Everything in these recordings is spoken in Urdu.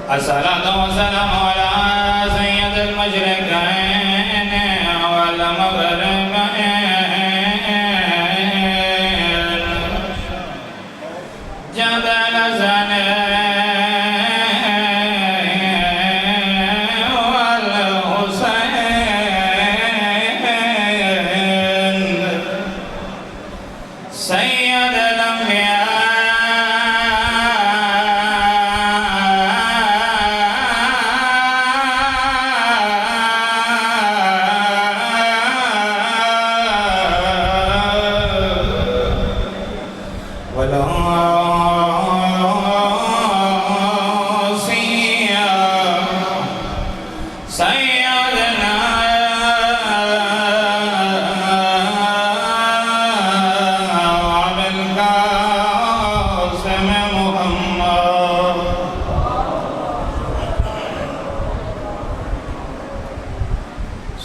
الصلاة والسلام على سيد المشرقين والمغربين جد الحسن والحسين سيد الأنبياء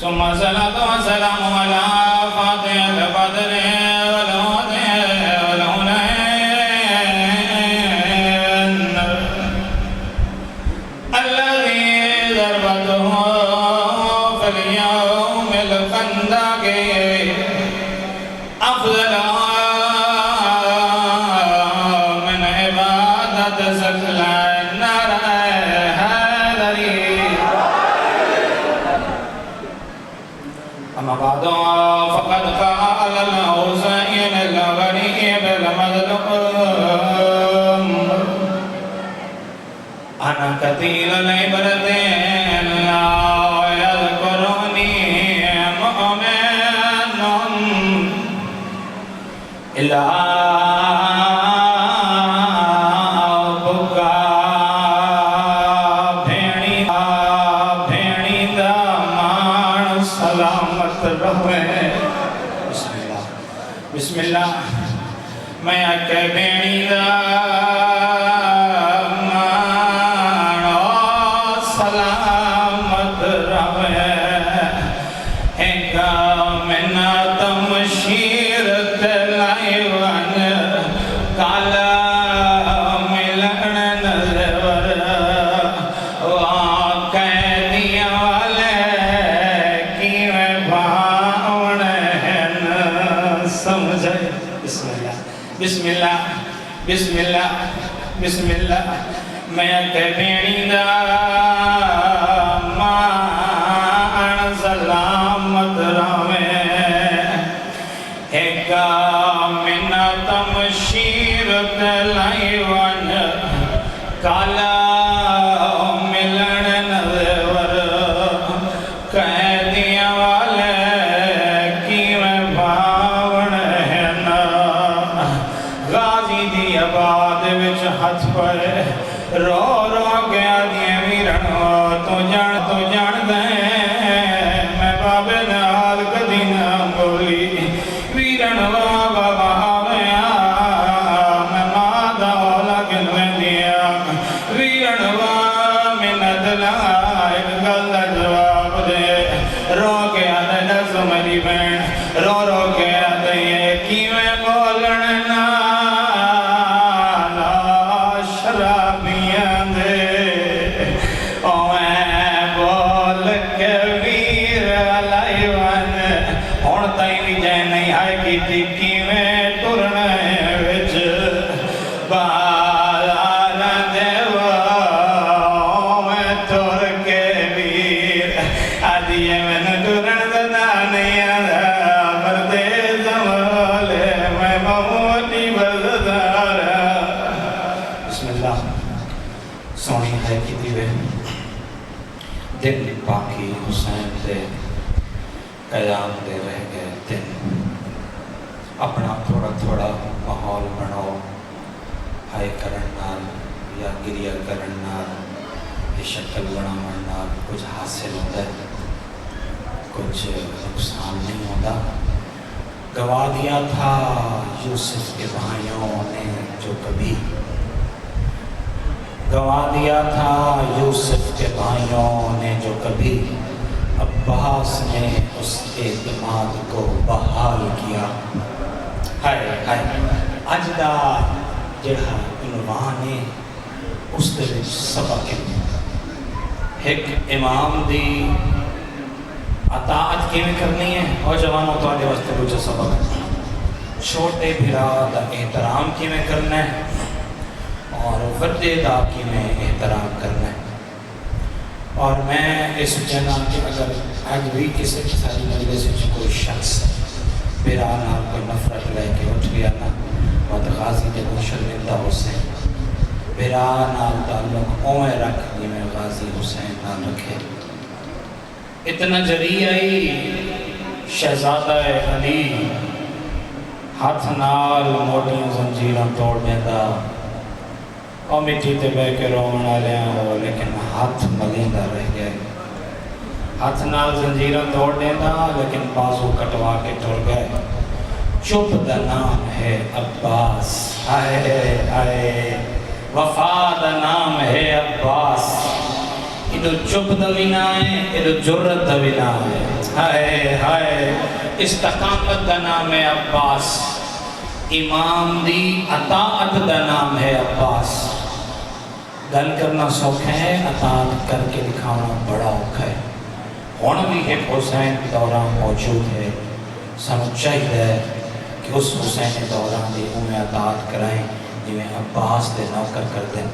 ثم الصلاة والسلام على فاتح البدر والهدى والهنين الذي ضربته في اليوم الخندق أفضل من عبادة سكل النار أما بعد فقد قال الحسين الغريب المظلوم أنا كثير العبرة لا يذكرني مؤمن إلا بسم اللہ میں اکے بینی دا مانو سلامت روے انگا منا تمشیر تلائیوان کالا ملن نظر واقع دیا والے کی میں باؤن سمجھے بسم اللہ بسم اللہ بسم اللہ بسم اللہ میں کبھی دا مان سلامت روے ایک منا تمشیر تلائیوان کالا ملن نظر قیدیاں والے کی میں آباد وچ ہاتھ پڑے رو رو گیا دیئے ویرنو تو جان دے میں بابے نال کدی نہ بولی ویرنو بابا آویا میں مادہ لگن میں دیا ویرنو منت لائے گل جواب دے رو گیا دے نسو میری بین رو رو گیا دے کی میں بولن نہ ٹکی میں ٹرنے وچ بازار دیوا میں ٹر کے ویر آدھیے میں ٹرن دنا نہیں آدھا مردے زمالے میں موٹی بزدارا بسم اللہ سونی ہے کی دیوے دن پاکی حسین دے قیام دے رہ گئے دن اپنا تھوڑا تھوڑا ماحول بناؤ ہائے کرن نال یا گریہ کرن نال یہ شکل بناون نال کچھ حاصل ہوتا ہے کچھ نقصان نہیں ہوتا گوا دیا تھا یوسف کے بھائیوں نے جو کبھی گوا دیا تھا یوسف کے بھائیوں نے جو کبھی عباس نے اس اعتماد کو بحال کیا ہائے ہائے اج دا جڑا عنوان ہے اس دے وچ سبق ایک امام دی اطاعت کیویں کرنی ہے اور جوانوں تواڈے واسطے دوجا سبق چھوٹے بھرا دا احترام کیویں کرنا ہے اور وڈے دا کیویں احترام کرنا ہے۔ اور میں اس چاہنا کہ اگر اج بھی کسی ساری مجلس وچ کوئی شخص بھرا نال کوئی نفرت لے کے اٹھ گیا نا اور غازی دے کو شرمندہ حسین بھرا نال تعلق اویں رکھ جویں غازی حسین نال رکھے۔ اتنا جری آئی شہزادہ علی ہاتھ نال موٹیاں زنجیراں توڑ دیندہ اور مٹی تے بہ کے رونا والے ہو لیکن ہاتھ ملیندہ رہ گئے، ہاتھ نال زنجیراں توڑ دیندہ لیکن بازو کٹوا کے ٹر گئے۔ چپ دا نام ہے عباس، ہائے ہائے وفا دا نام ہے عباس، ادھو چپ دا وینا ہے ادھو جرت دا وینا ہے، ہائے ہائے استقامت دا نام ہے عباس، امام دی اطاعت دا نام ہے عباس۔ گل کرنا سوکھ ہے، اطاعت کر کے دکھانا بڑا اوکھا ہے۔ ہون بھی ایک حسین دوران موجود ہے، سانو چاہیے کہ اس حسین دوران دی انہیں اطاعت کرائیں جنہیں عباس دے نوکر کر دیں۔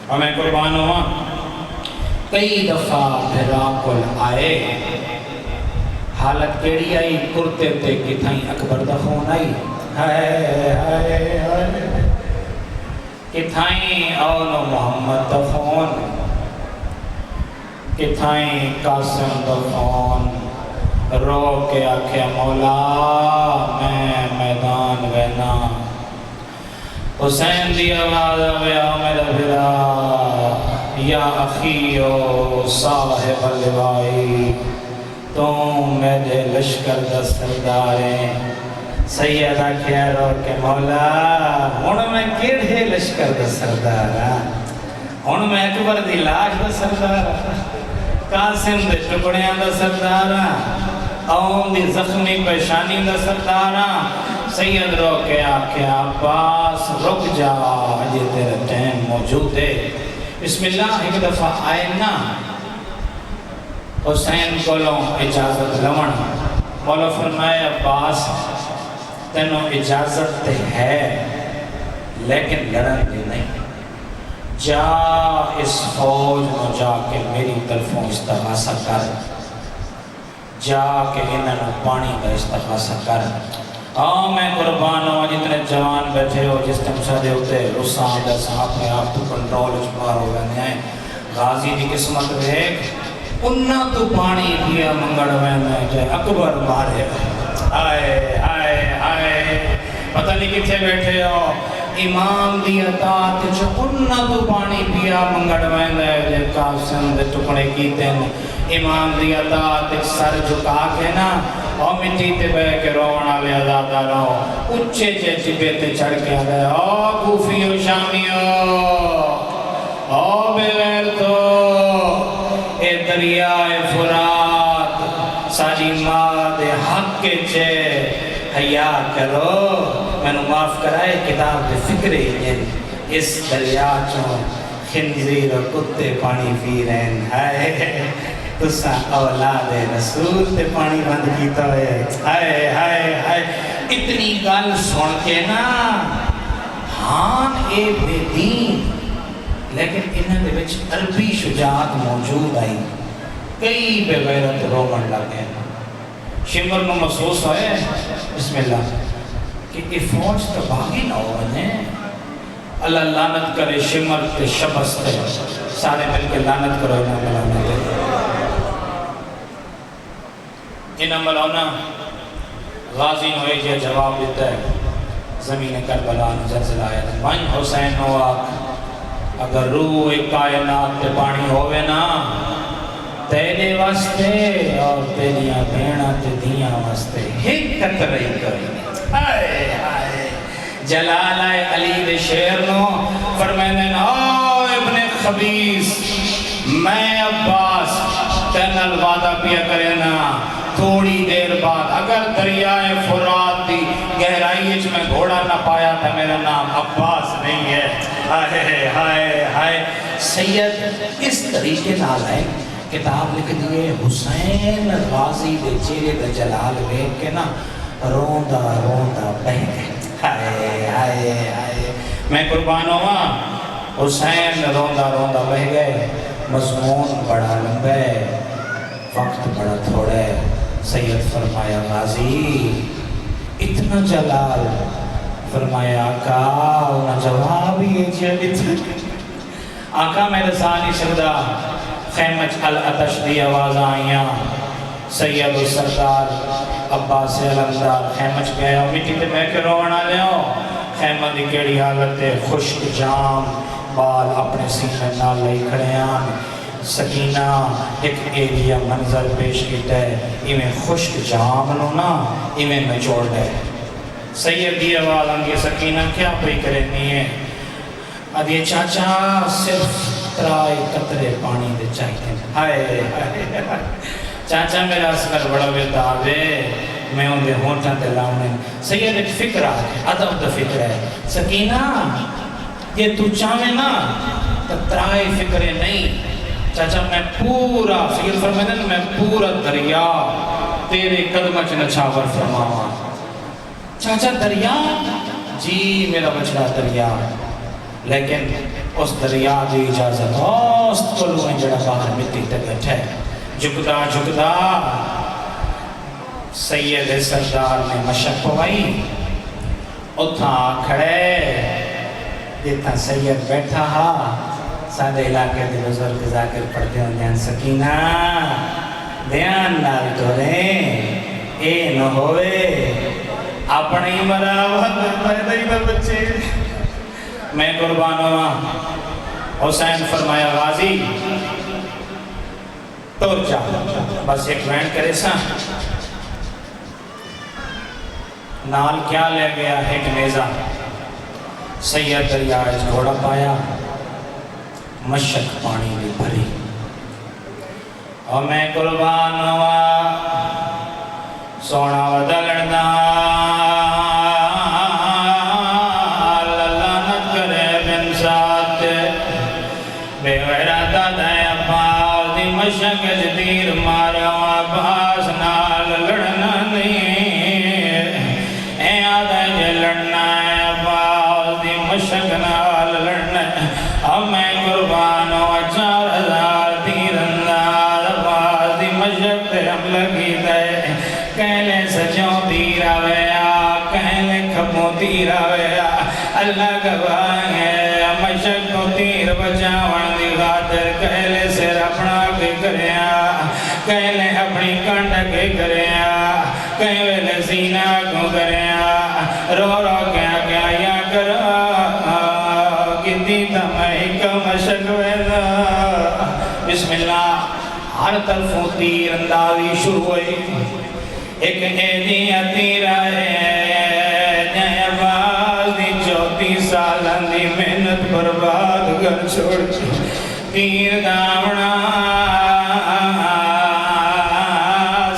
اور میں قربان ہوا کئی دفعہ بھرا کل آئے، حالت کیڑی آئی کرتے تے کتھائیں اکبر دا خون آئی، ہائے ہائے ہائے کتھائیں اولو محمد دا خون، کتھائیں قاسم دا خون، رو کے آکھے مولا میں میدان وینا، حسین دی آواز آویا میرا بھرا یا اخیو صاحب اللوائی، تم میرے لشکر دا سرداریں، سیدہ کہہ کہ مولا ہن میں کیڑے لشکر دا سردار ہن میں اکبر دی لاش دا سردار قاسم دے ٹکڑیاں دا سردار اوم دی زخمی پیشانی دا سردار سید رو کے آکھے عباس رک جا اجے تیرا ٹائم موجود ہے۔ بسم اللہ ایک دفعہ آئے نا حسین کولوں اجازت لون، مولا فرمائے عباس تینوں اجازت تے ہے لیکن لڑن دی نہیں، جا اس فوج میں جا کے میری طرفوں استغاثہ کر، جا کے انہوں پانی کا استغاثہ کر۔ میں قربان ہوں جتنے جوان بیٹھے ہو جس ٹائم سادے ہوتے رسان دا صاحب میں آپ تو کنٹرول اچھپار ہو گئے ہیں، غازی دی قسمت دیکھ انہاں تو پانی پیا منگڑ میں جائے اکبر مارے، آئے آئے آئے پتہ نہیں کتھے بیٹھے ہو امام دی اطاعت جو انہاں تو پانی پیا منگڑ میں جائے قاسم دے ٹکڑے کیتے ہیں، امام دی اطاعت سر جھکا کے نا اور مٹی تے بے کے رونا لے ازادہ رہو اچھے چبے تے چڑھ کے آگئے او کوفی و شامیو او بغیر تو اے دریائے فرات ساری ماں دے حق کے چھے حیاء کرو میں نے معاف کرائے کتاب دے فکرے ہیں اس دریا چوں خنزیر و کتے پانی پی رہن ہائے تسا اولاد رسول تے پانی بند کیتا ہے، ہائے ہائے ہائے اتنی گل سن کے نا ہان اے بے دین لیکن انہوں نے بچ عربی شجاعت موجود آئی، کئی بے غیرت رومن لگے شمر میں محسوس ہوئے بسم اللہ کہ یہ فوج تباہی نہ ہونے، اللہ لعنت کرے شمر تے شبس تے سارے مل کے لعنت کرو انہوں لعنت کرے انہاں ملونا غازی نوے جے جواب دیتا ہے زمین کربلا زلزلہ آیا من حسین ہوا اگر روح کائنات تے پانی ہوئے نا تیرے واسطے اور تیریاں بھیڑاں تے دیاں واسطے ایک قطرے کری ہائے ہائے جلال علی دے شیر نو فرمائن او ابن خبیث میں عباس تینل وعدہ پیا کرے نا تھوڑی دیر بعد اگر دریائے فرات دی گہرائی میں گھوڑا نہ پایا تھا میرا نام عباس نہیں ہے ہائے ہائے ہائے سید اس طریقے نال ہے کتاب لکھ دیئے حسین غازی دے چہرے دا جلال دیکھ کے نا روندا روندا بہ گئے ہائے ہائے ہائے میں قربان ہوا حسین روندا روندا بہ گئے مضمون بڑا لمبا ہے وقت بڑا تھوڑا ہے سید فرمایا غازی اتنا جلال فرمایا آقا انہا جواب ہی ہے آقا میں رسا نہیں سکتا خیمچ الاتش دی آواز آئیاں سید و سردار عباس علمدار خیمچ گئے ہو مٹی تے میں کے رونا لے ہو خیمہ دی کیڑی حالت ہے خشک جام بال اپنے سینے نہ لئی کھڑیاں سکینہ ایک ایریا منظر پیش کیتا ہے ایمیں خشک جام نو نا ایمیں نچوڑ ہے سید دی آواز آنگی سکینہ کیا پئی کرنی ہے ادھے چاچا صرف ترائی قطرے پانی دے چاہتے ہیں ہائے چاچا میرا اسکر بڑا بیدار ہے میں ان دے ہونٹاں دے لاؤنے سید ایک فکر ہے ادب دا فکر ہے سکینہ یہ تو چاہے نا ترائی فکرے نہیں چاچا میں پورا سید فرمائے نا میں پورا دریا تیرے قدمچ نچھاور فرماوا چاچا دریا جی میرا بچڑا دریا لیکن اس دریا دی اجازت اوست کلو ہیں جڑا باہر مٹی تے بیٹھے جھکدا جھکدا سید سردار نے مشق پوائی اتھا کھڑے جتنا سید بیٹھا ہا سادے علاقے دے بزرگ ذاکر پڑھتے ہوں دیان سکینہ دیان نال تو رہیں اے نہ ہوئے اپنی مراوت پیدائی در بچے میں قربان ہوا حسین فرمایا غازی تور جا بس ایک وینڈ کرے سا نال کیا لے گیا ایک نیزہ سید دریاج گھوڑا پایا مشک پانی بھی بھری اور میں قربان ہوا سونا ودلڑنا للانت کرے بن ساتھ بے غیراتہ دائیں اپاؤ دی مشک جدیر مارا عباس نال لڑنا نہیں اے آدھے جے لڑنا ہے اپاؤ دی مشک نال لڑنا اب میں قربان ہوا 4000 تیر انداز اپاؤ دی مشک تے ہم لگی دے کہلے سجوں تیر آویا کہلے کھپوں تیر آویا اللہ گواہ ہے مشک کو تیر بچاون دی خاطر کہلے سر اپنا کے کریا کہلے اپنی کنڈ کے کریا کہلے سینہ کو کریا رو رو کیا یا کرا کتی تمہیں کا مشک ویدہ بسم اللہ ہر طرفوں تیر اندازی شروع ہوئی ایک ایدی تیر آئے جائے باز دی 34 سالان دی محنت برباد کر چھوڑ تیر داونا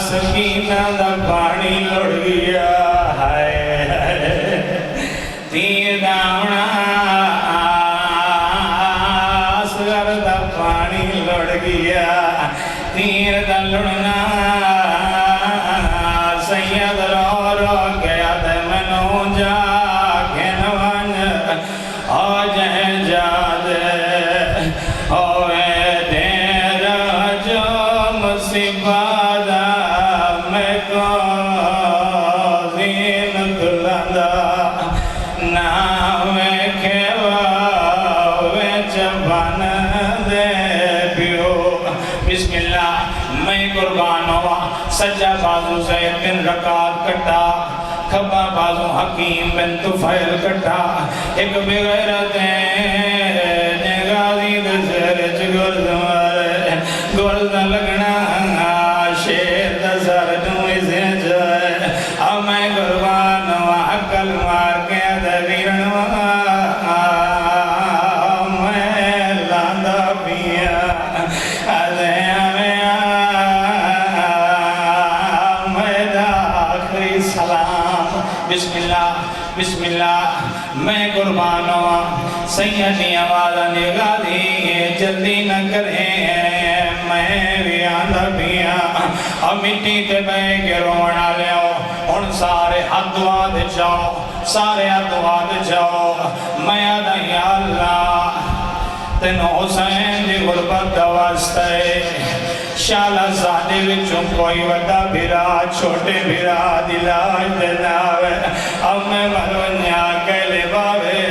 سکینہ دا پانی لڑ گیا تیر داونا سگر دا پانی لڑ گیا تیر دا لڑنا سید رو رو گیا دے منو جا کے نوان او جہ جا دے اوے دیر جو مصیبہ دا میں کو زینت لندہ ناوے کھیوا وے چبان دے پیو بسم اللہ میں قربان ہوا سجا بازو زید بن رکاب کٹا کھبا بازو حکیم بن طفیل کٹا ایک بغیرت غازی دزر چگرد مارے گرد لگنا شیر دزر دوئی سے جائے اب میں قربان ہوا عقل مار کے دبیرن میں لاندہ پیا سلام بسم اللہ میں قربان ہوا سیدی آواز نگالی جلدی نہ کریں میں بھی آندھا پیا اب مٹی تے بے کے رونا لیاؤ ان سارے ہاتھ دعا دے جاؤ سارے ہاتھ دعا دے جاؤ میں آدھا یا اللہ تینو حسین دی غربت دواستے شالہ زادے وچوں کوئی وڈا بھیرا چھوٹے بھیرا دلاج دلاوے اب میں مرونیا کہلے باوے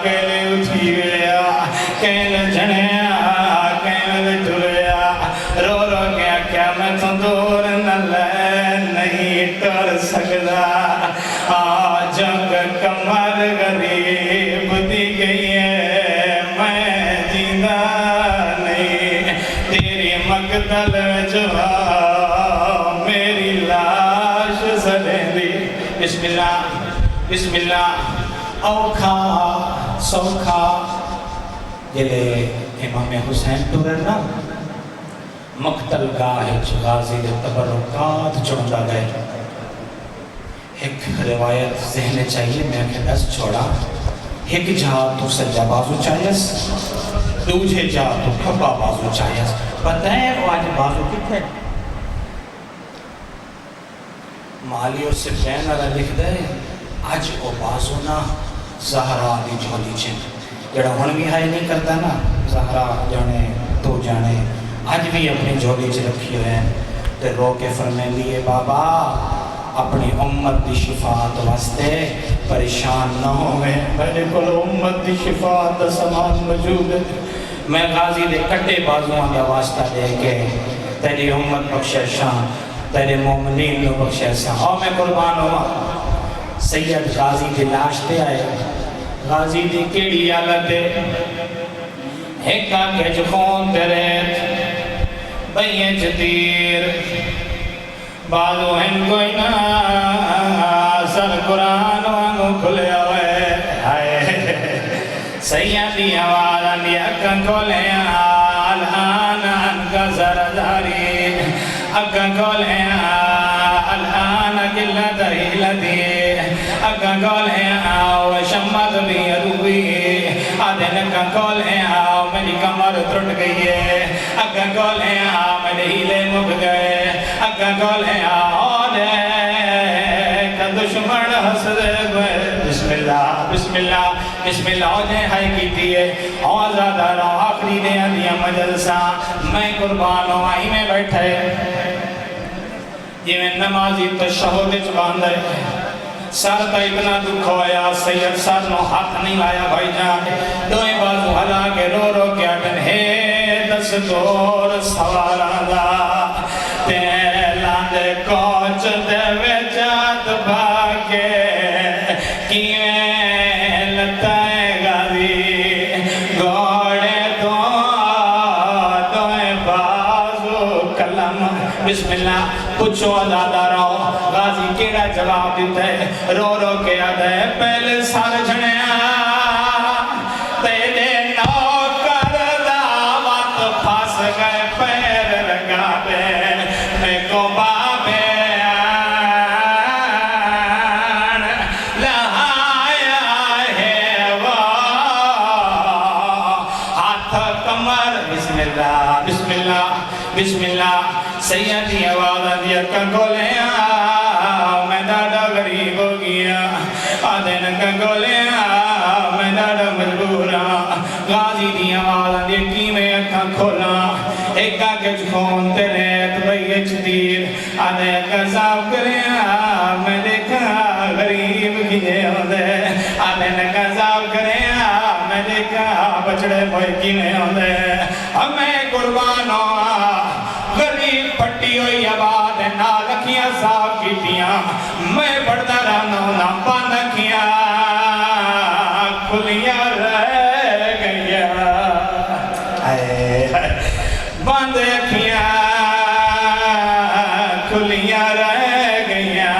کہلے اٹھی ویا کہلے جھنیا کہلے ٹھلیا رو رو گیا کیا میں تو دور نہ لے نہیں ٹر سکتا آج کمر غریب دی گئی ہے میں جیندہ نہیں تیری مقتل جوا میری لاش سلیں دی بسم اللہ بسم اللہ اوکھا سوکھا جلے امام حسین ٹورنا مقتل گاہ غازی دے تبرکات چڑھتا گئے ایک روایت ذہن چاہیے میں کہ دس چھوڑا ایک جہاں تو سجا بازو چاہیس دوجھے جہاں تو کھبا بازو چاہیس بتائیں وہ آج بازو کتنے مالیوں سے بین والا لکھ دے آج وہ بازو نا زہرا دی جھولی چھن جڑا ہون بھی ہائی نہیں کرتا نا زہرا جانے تو جانے آج بھی اپنی جھولی چھ رکھی ہوئے ہیں تے رو کے فرمائیں لیے بابا اپنی امت دی شفاعت واسطے پریشان نہ ہوئے میرے کل امت دی شفاعت سامان موجود ہے میں غازی دے کٹے بازوان دا واسطہ دے کے تیری امت بخششاں تیرے مومنین نو بخششاں اور میں قربان ہوا سید غازی دی لاش دے آئے غازی دی کیڑی حالت ہے ایک آنکھے جخون تیرے بھئیے جدیر بعدو ہن کوئی نا سر قرآن وانگو کھلے ہوئے سیدی آوالا لیا اکن کھولے الان انکا زرداری اکن کھولے الان گلہ دہیلہ دی اکن کھولے وشمت بھی عدوی آدھن اکن کھولے میری کمر ترٹ گئی ہے اکن کھولے میرے ہیلے مک گئے اکا گولے آدھے کا دشمن حسد بسم اللہ بسم اللہ بسم اللہ آدھے ہائی کی دیئے آزادہ رو آخری دیا دیا مجلسہ میں قربان ہوں آئی میں بیٹھے یہ میں نمازی تشہد چبان دے سر تا اتنا دکھ ہویا سید سر نو ہاتھ نہیں لایا بھائی جان دوئے بازو حلا کے رو رو کیا ٹن ہے دس دور سواران دا لاندے کوچ دے وچات بھاگے کیویں لتائے غازی گوڑے دوئے بازو کلم بسم اللہ پچھو آزادہ رہو غازی کیڑا جواب دیتا ہے رو رو کے آدھے پہلے سار جھنیا تیرے نوکر دعوت پھاس گئے پیر رگا دے میں کو بابے لہایا ہے وہ ہاتھ کمر بسم اللہ بسم اللہ بسم اللہ سیدی آواز دیا کنگولے میں ڈاڈا غریب ہو گیا آدھے کنگولے میں ڈاڈا مجبور غازی دی آواز دیا کی میں اکھا کھولا ایک آگے جھون تیرے تبئی چدیر آدھے قذاب کرے میں دیکھا غریب کیے ہوندے آدھے قذاب کرے میں دیکھا بچڑے بھائی کیے ہوندے ہمیں قربان ہوا غریب پٹی ہوئی آباد نالکیاں صاف کیتیاں میں بڑھتا رہنا نہ باندھکیاں کھلیاں رہ گئیاں باندھکیاں کھلیاں رہ گئیاں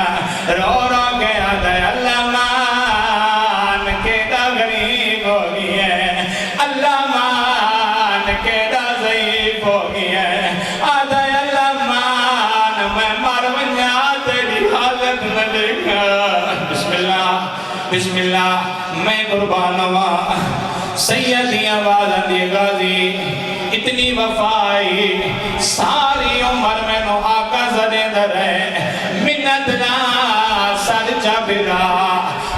رو رو گیا دے اللہ مان کے دا غریب ہو گئی ہے اللہ مان کے دا ضعیف ہو گئی ہے آدھے اللہ مان میں مرونیا تیری حالت نہ دیکھا بسم اللہ میں قربان ہوا دی آواز دی غازی اتنی وفائی ساری عمر میں نو آقا زدے درے منت نا سر چبرا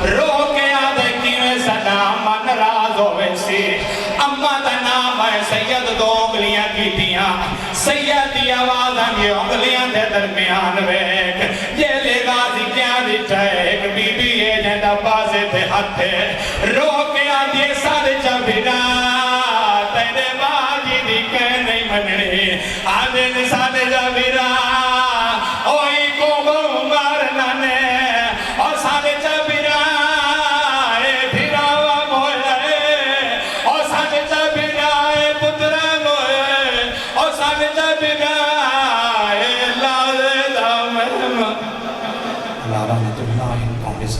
رو کے آدھے کیویں سنا من راز ہوئے سی اما دا نام ہے سید دو انگلیاں کی دیاں سید دی آواز دی انگلیاں دے درمیان ویک یہ لے غازی کیا دیتا ہے ایک بی بی ہے جہاں بازے تے ہتھے رو کے آدھے سر چبرا تیرے باجی دی کہنے منڑے آدھے سر چبرا اوہی کو مارنا نے اور سر چبرا اے بھراوا موئے اور سر چبرا اے پترا موئے اور سر چبرا اے لال دا مرم اللہ رحمت اللہ ان کانگریس